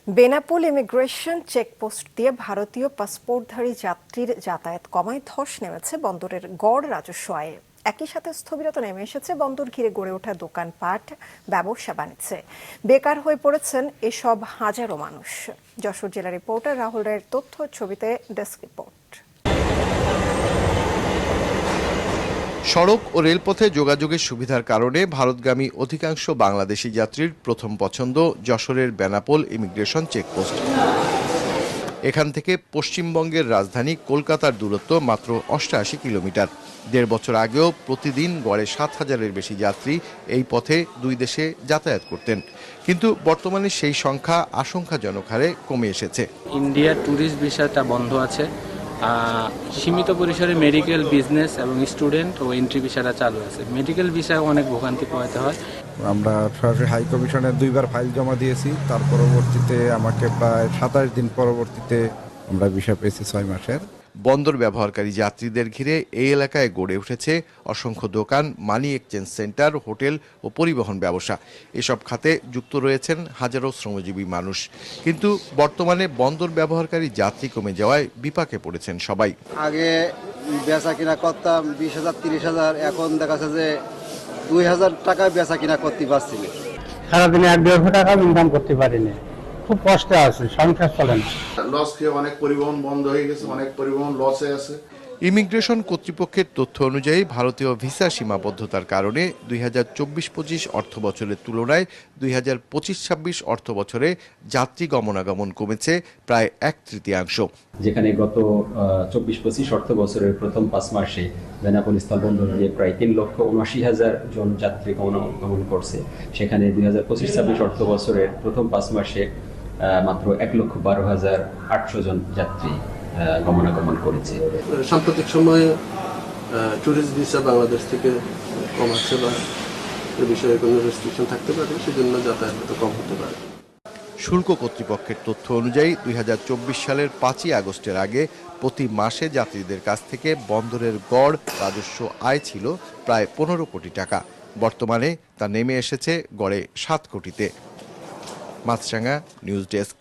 Benapole immigration checkpost দিয়ে ভারতীয় পাসপোর্টধারী যাত্রীর যাতায়াত কমায় ধস নেমেছে বন্দরের গড় রাজস্ব আয়ে। একই সাথে স্থবিরতা নেমে এসেছে বন্দর ঘিরে গড়ে ওঠা দোকানপাট, ব্যবসা বাণিজ্যে। বেকার হয়ে পড়েছেন এসব হাজারো মানুষ। যশোর জেলা রিপোর্টার রাহুল রায়ের তথ্য, ছবিতে ডেস্ক রিপোর্ট। সড়ক ও রেলপথে যোগাযোগের সুবিধার কারণে ভারতগামী অধিকাংশ বাংলাদেশি যাত্রীর প্রথম পছন্দ যশোরের বেনাপোল ইমিগ্রেশন চেকপোস্ট। এখান থেকে পশ্চিমবঙ্গের রাজধানী কলকাতার দূরত্ব মাত্র 88 কিলোমিটার। 1.5 বছর আগেও প্রতিদিন গড়ে 7,000-এর বেশি যাত্রী এই পথে দুই দেশে যাতায়াত করতেন, কিন্তু বর্তমানে সেই সংখ্যা আশঙ্কাজনক হারে কমে এসেছে। ইন্ডিয়ার ট্যুরিস্ট ভিসাটা বন্ধ আছে, সীমিত পরিসরে মেডিকেল, বিজনেস এবং স্টুডেন্ট ও এন্ট্রি ভিসাটা চালু আছে। মেডিকেল ভিসায় অনেক ভোগান্তি পোহাতে হয়। আমরা সরাসরি হাই কমিশনে 2বার ফাইল জমা দিয়েছি, তার পরবর্তীতে আমাকে প্রায় 27 দিন পরবর্তীতে আমরা ভিসা পেয়েছি 6 মাসের। বন্দর ব্যবহারকারী যাত্রীদের ঘিরে এই এলাকায় গড়ে উঠেছে অসংখ্য দোকান, মানি এক্সচেঞ্জ সেন্টার, হোটেল ও পরিবহন ব্যবসা। এসব খাতে যুক্ত রয়েছেন হাজারো শ্রমজীবী মানুষ, কিন্তু বর্তমানে বন্দর ব্যবহারকারী যাত্রী কমে যাওয়ায় বিপাকে পড়েছেন সবাই। আগে বেচা কিনা করতাম 20,000 30,000, এখন দেখা যাচ্ছে যে 2,000 টাকা বেচা কিনা করতে পারছি না। সারাদিনে 1-1.5 টাকা ইনকাম করতে পারিনি, খুব কষ্টে আছে, সংসার চলে না। লস খেয়ে অনেক পরিবহন বন্ধ হয়ে গেছে, অনেক পরিবহন লসে আছে। ইমিগ্রেশন কর্তৃপক্ষের তথ্য অনুযায়ী ভারতীয় ভিসা সীমাবদ্ধতার কারণে 2024-25 অর্থ বছরের তুলনায় 2025-26 অর্থ বছরে যাত্রী গমনাগমন কমেছে প্রায় 1/3। যেখানে গত 24-25 অর্থ বছরের প্রথম 5 মাসে বেনাপোল স্থলবন্দর দিয়ে প্রায় 3,79,000 জন যাত্রী গমনাগমন করছে, সেখানে 2025-26 অর্থ বছরের প্রথম 5 মাসে মাত্র 1,12,800 জন যাত্রী গমনাগমন করেছে। সাম্প্রতিক সময়ে ট্যুরিস্ট ভিসা বাংলাদেশ থেকে কমাচ্ছে বা এ বিষয়ে কোনো রেস্ট্রিকশন থাকতে পারে, সেজন্য যাতায়াত কম হতে পারে। শুল্ক কর্তৃপক্ষের তথ্য অনুযায়ী 2024 সালের 5ই আগস্টের আগে প্রতি মাসে যাত্রীদের কাছ থেকে বন্দরের গড় রাজস্ব আয় ছিল প্রায় 15 কোটি টাকা। বর্তমানে তা নেমে এসেছে গড়ে 7 কোটিতে। মাছরাঙা নিউজ ডেস্ক।